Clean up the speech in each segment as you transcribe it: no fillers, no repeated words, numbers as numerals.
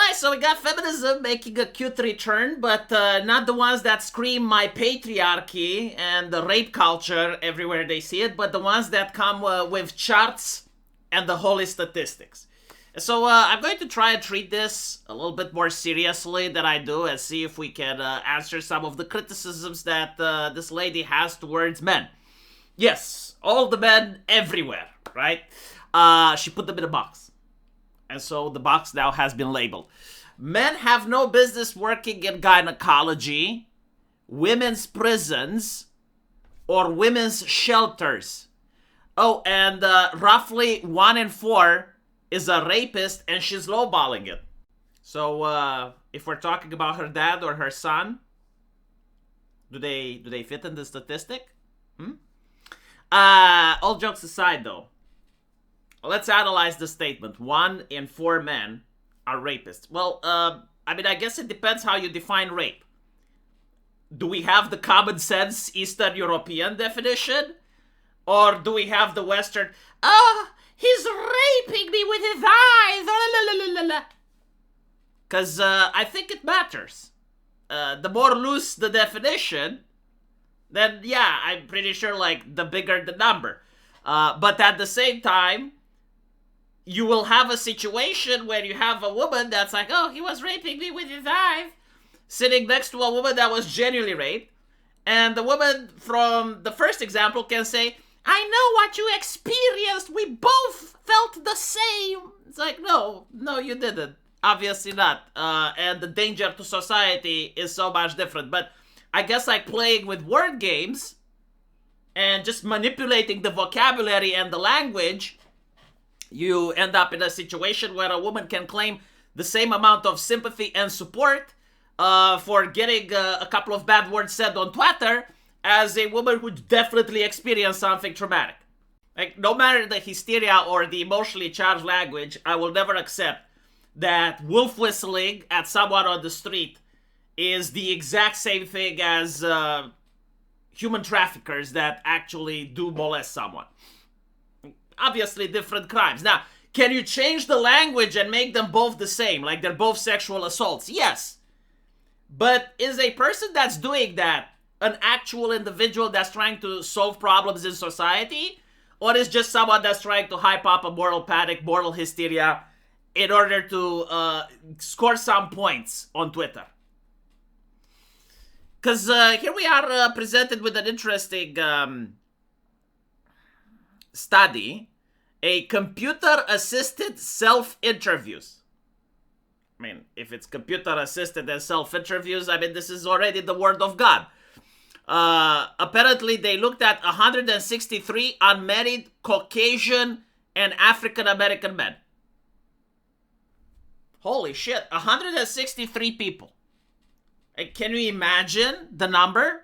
Alright, so we got feminism making a cute return, but not the ones that scream my patriarchy and the rape culture everywhere they see it, but the ones that come with charts and the holy statistics. So I'm going to try and treat this a little bit more seriously than I do and see if we can answer some of the criticisms that this lady has towards men. Yes, all the men everywhere, right? She put them in a box. And so the box now has been labeled. Men have no business working in gynecology, women's prisons, or women's shelters. Oh, and roughly 1 in 4 is a rapist, and she's lowballing it. So if we're talking about her dad or her son, do they fit in the statistic? All jokes aside, though, let's analyze the statement. 1 in 4 men are rapists. Well, I mean, I guess it depends how you define rape. Do we have the common sense Eastern European definition? Or do we have the Western, he's raping me with his eyes. Because I think it matters. The more loose the definition, then yeah, I'm pretty sure like the bigger the number. But at the same time, you will have a situation where you have a woman that's like, oh, he was raping me with his eyes, sitting next to a woman that was genuinely raped. And the woman from the first example can say, I know what you experienced. We both felt the same. It's like, no, you didn't. Obviously not. And the danger to society is so much different. But I guess like playing with word games and just manipulating the vocabulary and the language, you end up in a situation where a woman can claim the same amount of sympathy and support for getting a couple of bad words said on Twitter as a woman who definitely experienced something traumatic. Like, no matter the hysteria or the emotionally charged language, I will never accept that wolf whistling at someone on the street is the exact same thing as human traffickers that actually do molest someone. Obviously different crimes. Now, can you change the language and make them both the same? Like they're both sexual assaults? Yes. But is a person that's doing that an actual individual that's trying to solve problems in society? Or is just someone that's trying to hype up a moral panic, moral hysteria in order to score some points on Twitter? Because here we are presented with an interesting study. A computer-assisted self-interviews. I mean, if it's computer-assisted and self-interviews, I mean, this is already the word of God. Apparently, they looked at 163 unmarried Caucasian and African-American men. Holy shit, 163 people. Can you imagine the number?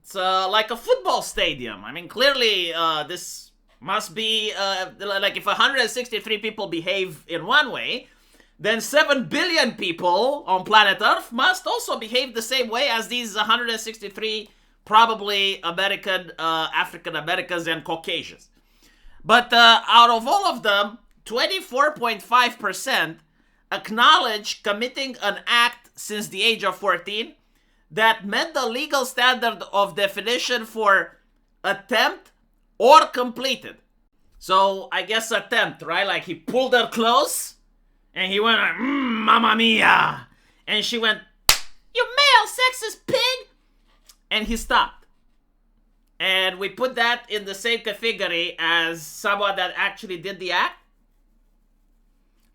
It's like a football stadium. I mean, clearly, this must be, like if 163 people behave in one way, then 7 billion people on planet Earth must also behave the same way as these 163 probably American, African Americans and Caucasians. But out of all of them, 24.5% acknowledge committing an act since the age of 14 that met the legal standard of definition for attempt or completed. So I guess attempt, right? Like he pulled her close and he went like, mamma mia. And she went, you male sexist pig. And he stopped. And we put that in the same category as someone that actually did the act.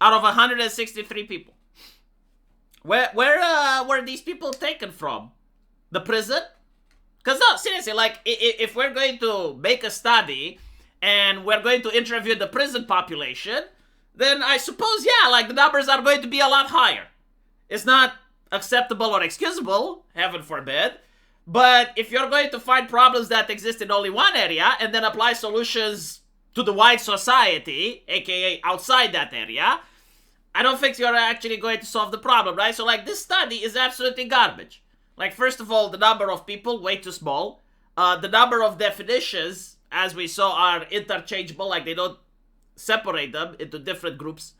Out of 163 people. Where were these people taken from? The prison? Because no, seriously, like, if we're going to make a study and we're going to interview the prison population, then I suppose, yeah, like, the numbers are going to be a lot higher. It's not acceptable or excusable, heaven forbid, but if you're going to find problems that exist in only one area and then apply solutions to the wide society, aka outside that area, I don't think you're actually going to solve the problem, right? So, like, this study is absolutely garbage. Like, first of all, the number of people, way too small. The number of definitions, as we saw, are interchangeable. Like, they don't separate them into different groups.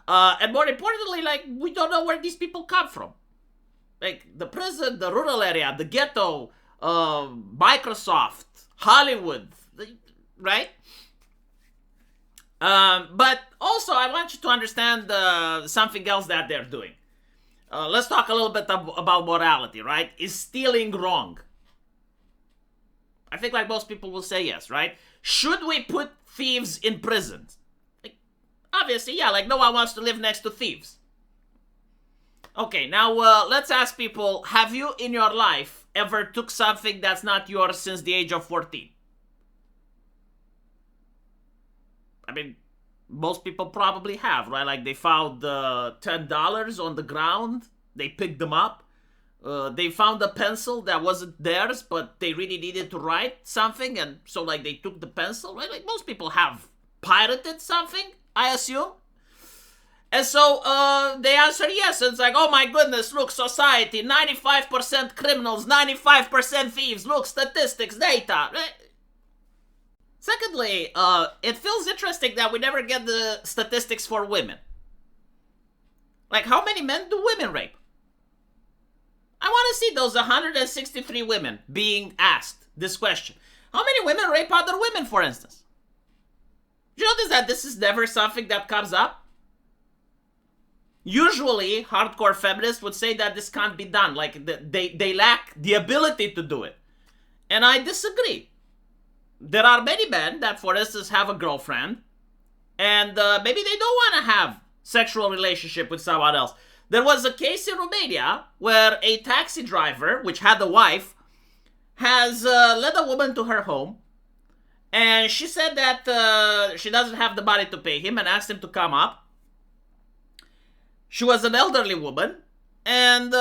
And more importantly, like, we don't know where these people come from. Like, the prison, the rural area, the ghetto, Microsoft, Hollywood, right? But also, I want you to understand something else that they're doing. Let's talk a little bit about morality, right? Is stealing wrong? I think like most people will say yes, right? Should we put thieves in prisons? Like, obviously, yeah, like no one wants to live next to thieves. Okay, now let's ask people, have you in your life ever took something that's not yours since the age of 14? I mean, most people probably have, right? Like they found $10 on the ground, they picked them up. They found a pencil that wasn't theirs, but they really needed to write something, and so like they took the pencil, right? Like most people have pirated something, I assume. And so they answer yes, and it's like, oh my goodness, look, society, 95% criminals, 95% thieves, look, statistics, data. Secondly, it feels interesting that we never get the statistics for women. Like, how many men do women rape? I want to see those 163 women being asked this question. How many women rape other women, for instance? Do you notice that this is never something that comes up? Usually, hardcore feminists would say that this can't be done. Like, they lack the ability to do it. And I disagree. There are many men that, for instance, have a girlfriend, and maybe they don't want to have sexual relationship with someone else. There was a case in Romania where a taxi driver, which had a wife, has led a woman to her home, and she said that she doesn't have the money to pay him and asked him to come up. She was an elderly woman and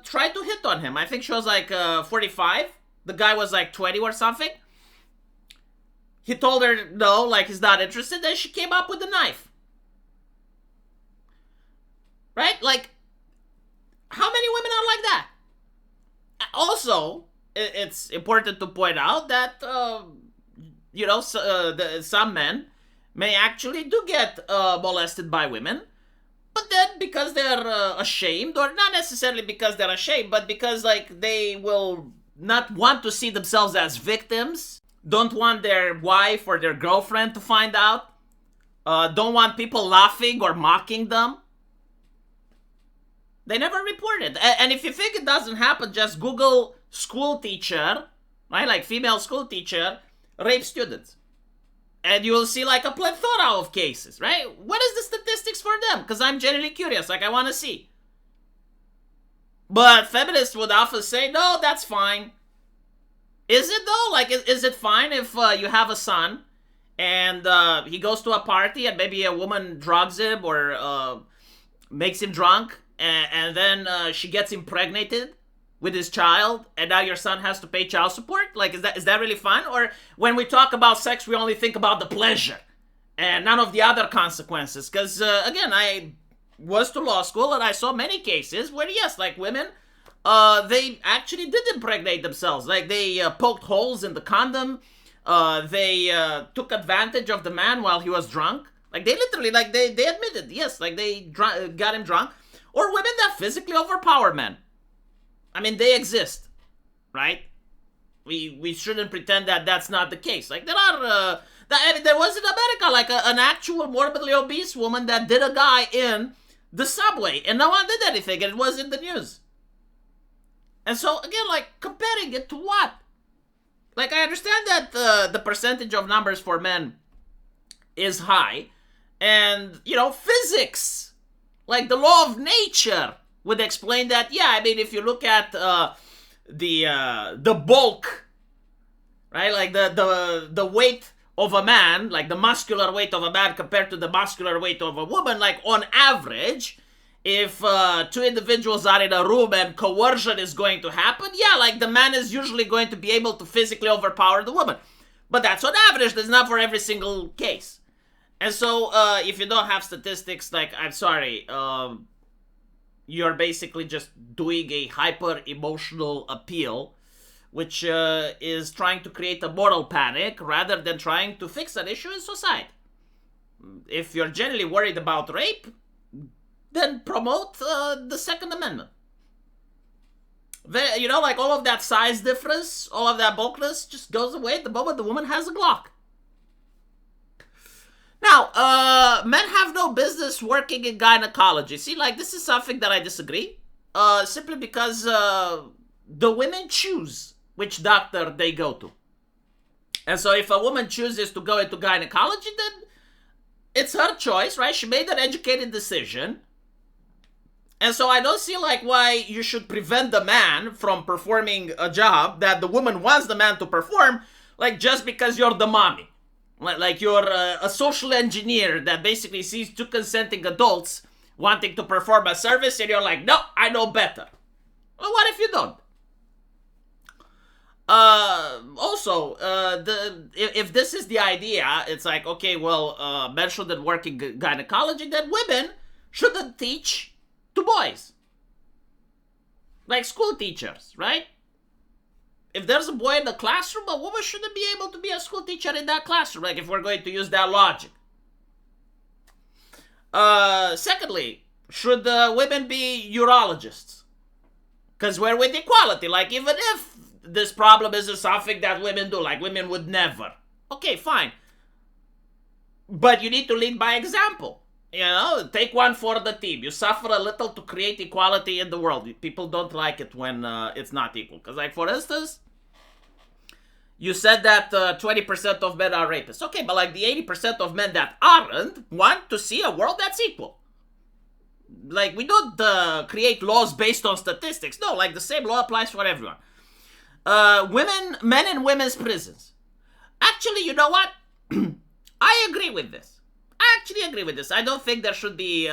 tried to hit on him. I think she was like 45. The guy was like 20 or something. He told her no, like he's not interested, and she came up with a knife. Right? Like, how many women are like that? Also, it's important to point out that, some men may actually do get molested by women, but then because they're ashamed, or not necessarily because they're ashamed, but because, like, they will not want to see themselves as victims, don't want their wife or their girlfriend to find out, don't want people laughing or mocking them, they never report it. And if you think it doesn't happen, just Google school teacher, right? Like female school teacher, rape students. And you will see like a plethora of cases, right? What is the statistics for them? Because I'm genuinely curious, like I want to see. But feminists would often say, no, that's fine. Is it though? Like, is it fine if you have a son and he goes to a party and maybe a woman drugs him or makes him drunk, and then she gets impregnated with his child, and now your son has to pay child support? Like, is that really fun? Or when we talk about sex, we only think about the pleasure and none of the other consequences? Because again, I was to law school and I saw many cases where, yes, like women, they actually did impregnate themselves. Like, they poked holes in the condom. They took advantage of the man while he was drunk. Like, they literally, like, they admitted, yes, like, they got him drunk. Or women that physically overpower men. I mean, they exist, right? We shouldn't pretend that that's not the case. Like, there are, there was in America, like, an actual morbidly obese woman that did a guy in the subway, and no one did anything, and it was in the news. And so, again, like, comparing it to what? Like, I understand that the percentage of numbers for men is high, and, physics, like the law of nature, would explain that. Yeah, I mean, if you look at the bulk, right, like the weight of a man, like the muscular weight of a man compared to the muscular weight of a woman, like on average, if two individuals are in a room and coercion is going to happen, yeah, like the man is usually going to be able to physically overpower the woman. But that's on average. That's not for every single case. And so if you don't have statistics, like, I'm sorry, you're basically just doing a hyper-emotional appeal, which is trying to create a moral panic rather than trying to fix an issue in society. If you're genuinely worried about rape, then promote the Second Amendment. You know, like all of that size difference, all of that bulkiness just goes away the moment the woman has a Glock. Now, men have no business working in gynecology. See, like, this is something that I disagree. Simply because the women choose which doctor they go to. And so if a woman chooses to go into gynecology, then it's her choice, right? She made an educated decision. And so I don't see, like, why you should prevent the man from performing a job that the woman wants the man to perform, like, just because you're the mommy. Like you're a social engineer that basically sees two consenting adults wanting to perform a service and you're like, no, I know better. Well, what if you don't? Also, if this is the idea, it's like, okay, well, men shouldn't work in gynecology, then women shouldn't teach to boys. Like school teachers, right? If there's a boy in the classroom, a woman shouldn't be able to be a school teacher in that classroom, like if we're going to use that logic. Secondly, should women be urologists? Because we're with equality, like even if this problem isn't something that women do, like women would never. Okay, fine. But you need to lead by example. You know, take one for the team. You suffer a little to create equality in the world. People don't like it when it's not equal. Because, like, for instance, you said that 20% of men are rapists. Okay, but like the 80% of men that aren't want to see a world that's equal. Like, we don't create laws based on statistics. No, like the same law applies for everyone. Men in women's prisons. Actually, you know what? I agree with this. I actually agree with this. I don't think there should be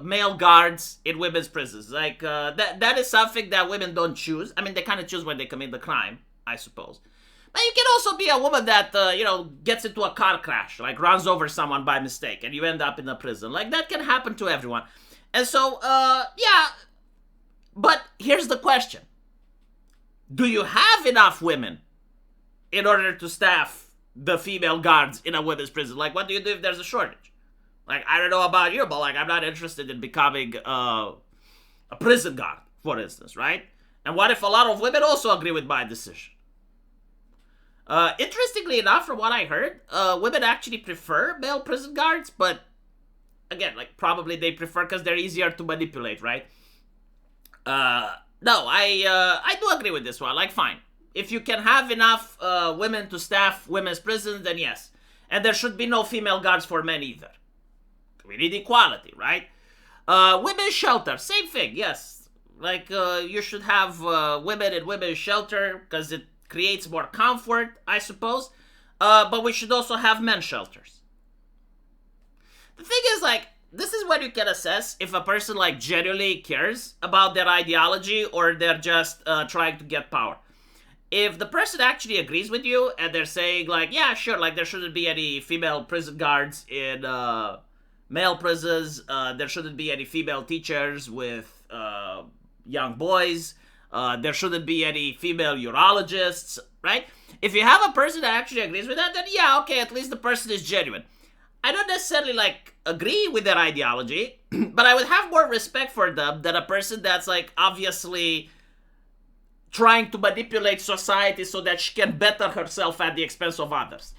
male guards in women's prisons. Like, that is something that women don't choose. I mean, they kind of choose when they commit the crime, I suppose. But you can also be a woman that, gets into a car crash, like runs over someone by mistake, and you end up in a prison. Like, that can happen to everyone. And so, yeah. But here's the question. Do you have enough women in order to staff the female guards in a women's prison? Like, what do you do if there's a shortage? Like, I don't know about you, but, like, I'm not interested in becoming a prison guard, for instance, right? And what if a lot of women also agree with my decision? Interestingly enough, from what I heard, women actually prefer male prison guards, but, again, like, probably they prefer because they're easier to manipulate, right? No, I do agree with this one. Like, fine. If you can have enough women to staff women's prisons, then yes. And there should be no female guards for men either. We need equality, right? Women's shelter, same thing, yes. Like, you should have women in women's shelter because it creates more comfort, I suppose. But we should also have men's shelters. The thing is, like, this is when you can assess if a person, like, genuinely cares about their ideology or they're just trying to get power. If the person actually agrees with you and they're saying, like, yeah, sure, like, there shouldn't be any female prison guards in male prisons, there shouldn't be any female teachers with young boys, there shouldn't be any female urologists, right? If you have a person that actually agrees with that, then yeah, okay, at least the person is genuine. I don't necessarily, like, agree with their ideology, but I would have more respect for them than a person that's, like, obviously trying to manipulate society so that she can better herself at the expense of others.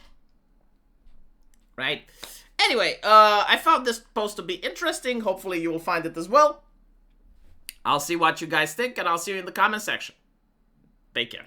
Right? Anyway, I found this post to be interesting. Hopefully you will find it as well. I'll see what you guys think, and I'll see you in the comment section. Take care.